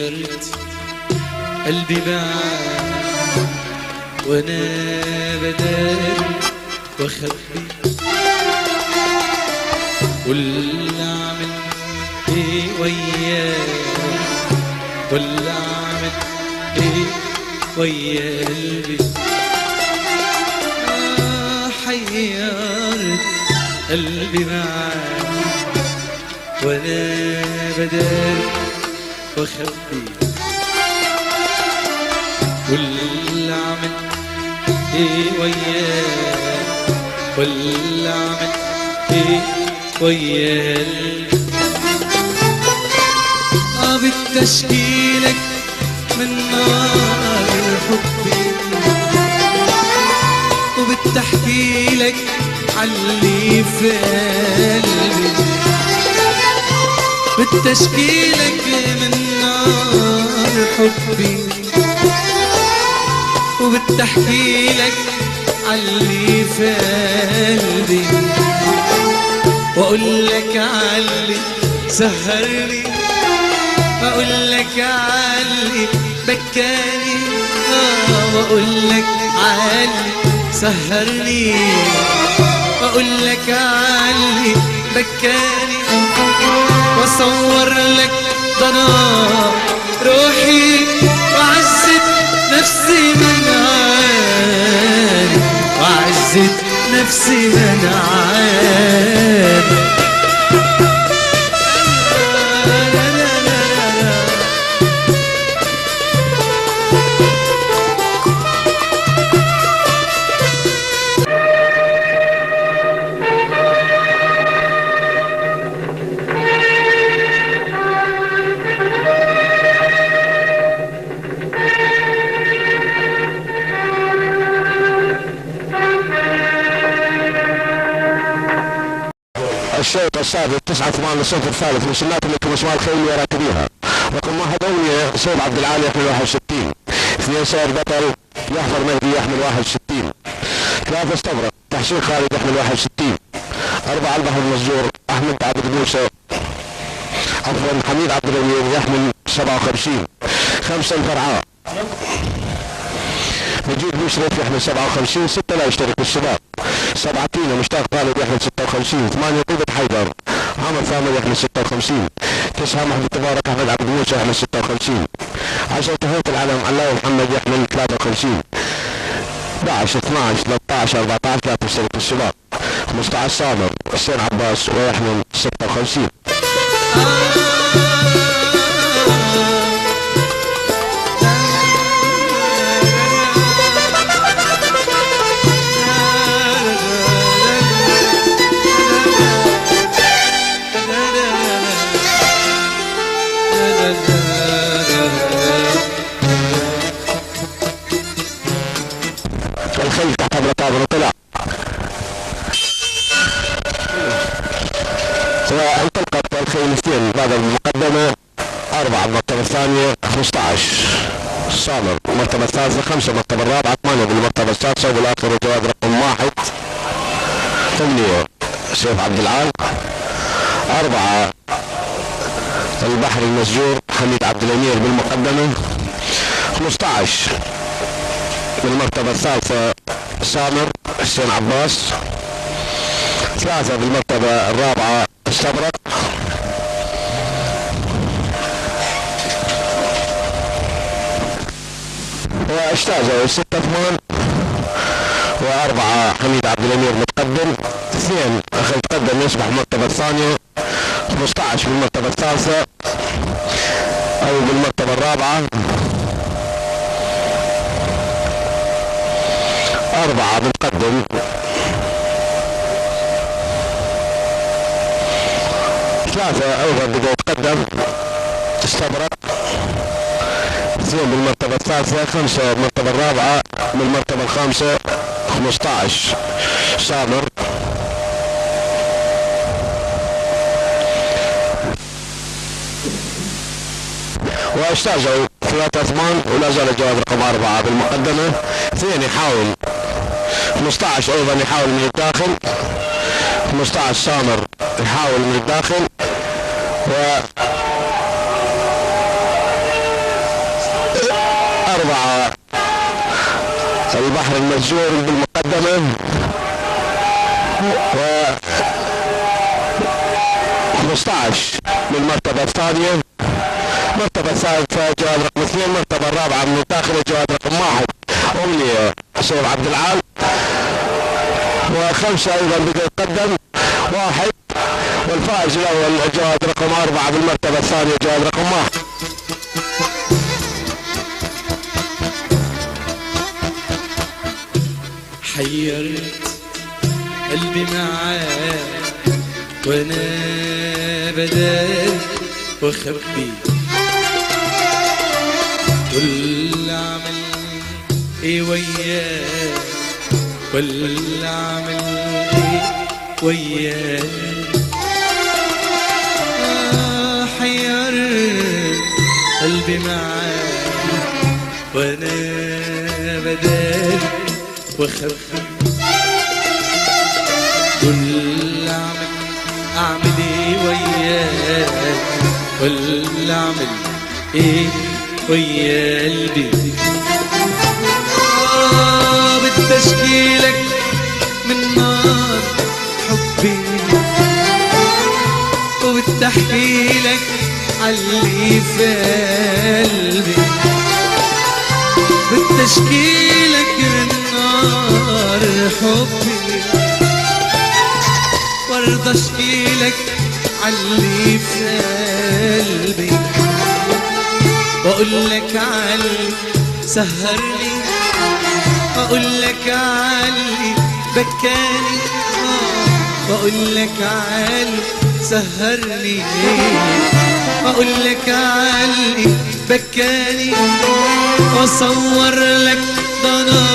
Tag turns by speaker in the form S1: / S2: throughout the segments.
S1: حيرت قلبي معاك وانا بداري واخبي واللي اعمل ايه وياك واللي اعمل ايه ويا قلبي حيرت قلبي معاك وانا بداري واخبي واللي عمل ايه وياك واللي عمل ايه ويا قلبي بتشكيلك من نار حبي وبتحكي لك عاللي في قلبي بتشكيلك من نار حبي وبتحكي لك عاللي في قلبي واقول لك عاللي سهرني واقول لك عاللي بكاني واقول لك عاللي سهرني واقول لك عاللي بكاني واصور لك ضنا روحي وعزت نفسي من عاني وعزت نفسي من عاني
S2: الشوط السابق 9-8 للصف الثالث من سنات لكم اسماء الخيل وراكبيها. رقم 1 أولية سيد عبد العالي يحمل 61. 2 سير بطل يحفر مهدي يحمل 61. 3 استبرق تحسين خالد يحمل 61. 4 البحر المسجور أحمد عبد موسى عفوا حميد عبد الرحيم يحمل 57. 5 الفرعاء مجيد مشرف يحمل 57. 6 لا يشترك بالسباق. 7 تينا مشتاق خالد يحمل 56. 8 طيبة حيدر عمر ثامر يحمل 56. 9 محمد تبارك احمد عبد موسى يحمل 56. 10 تهيت العلم علاوي محمد يحمل 53. 11 12 13 14 لا تشترك بالسباق. 15 سامر حسين عباس ويحمل 56. الخيل تحت الرقابة وطلع وانطلقت الخيل 2 بعد المقدمة. 4 المرتبة الثانية 15 صامر المرتبة الثالثة. 5 المرتبة الرابعة. 8 بالمرتبة السادسة وبالآخر الجواد رقم 1 8 سيف عبد العال. 4 البحر المسجور حميد عبد الأمير بالمقدمة. 15 بالمرتبة الثالثة سامر حسين عباس. 3 بالمرتبة الرابعة استبرق. واجتازوا 6-8 و4 حميد عبد الأمير متقدم. 2 اخي تقدم يصبح المرتبة الثانية. 15 بالمرتبة الثالثة او بالمرتبة الرابعة. 4 متقدم. 3 ايضا بدا يتقدم استبرق. 2 بالمرتبة الثالثة. 5 بالمرتبة الرابعة. بالمرتبة الخامسة 15 سامر. واجتازوا 3-8 ولا زال الجواد رقم 4 بالمقدمة. 2 يحاول. 15 ايضا يحاول من الداخل. 15 سامر يحاول من الداخل و البحر المسجور بالمقدمة، و 15 من المرتبة الثانية. المرتبة الثالثة جواد رقم 2. المرتبة الرابعة من الداخل جواد رقم 1 أمنية حسين عبد العال، و5 أيضا بقى يقدم 1. والفائز الأول جواد رقم 4 بالمرتبة الثانية جواد رقم 1.
S1: حيرت قلبي معاك وانا بدل واخبي كل عمل ايه وياك، كل عمل ايه وياك. حيرت قلبي معاك وانا بدل واخبي كل اعمل ايه وياك، كل اعمل ايه ويا قلبي. بدي اشكيلك من نار حبي، وبدي احكيلك عاللي في قلبي. بدي اشكيلك من نار حبي، وارضى اشكيلك عاللي في قلبي، واقولك عاللي سهرني، واقولك عاللي بكاني، واقولك عاللي سهرني، واقولك عاللي بكاني، واصور لك ضنا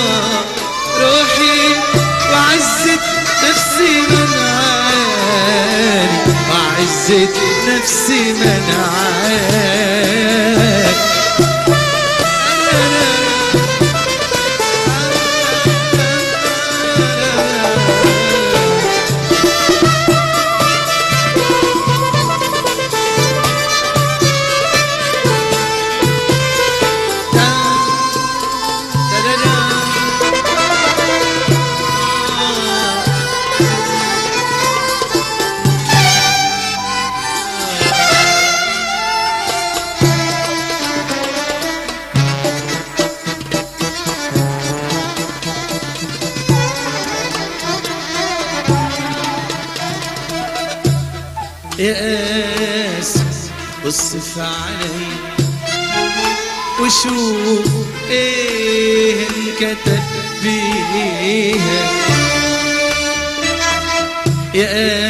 S1: روحي وعزة نفسي منعاني، وعزة نفسي منعاني. يا قاسي بصف علي وشوف ايه انكتب بيها، يا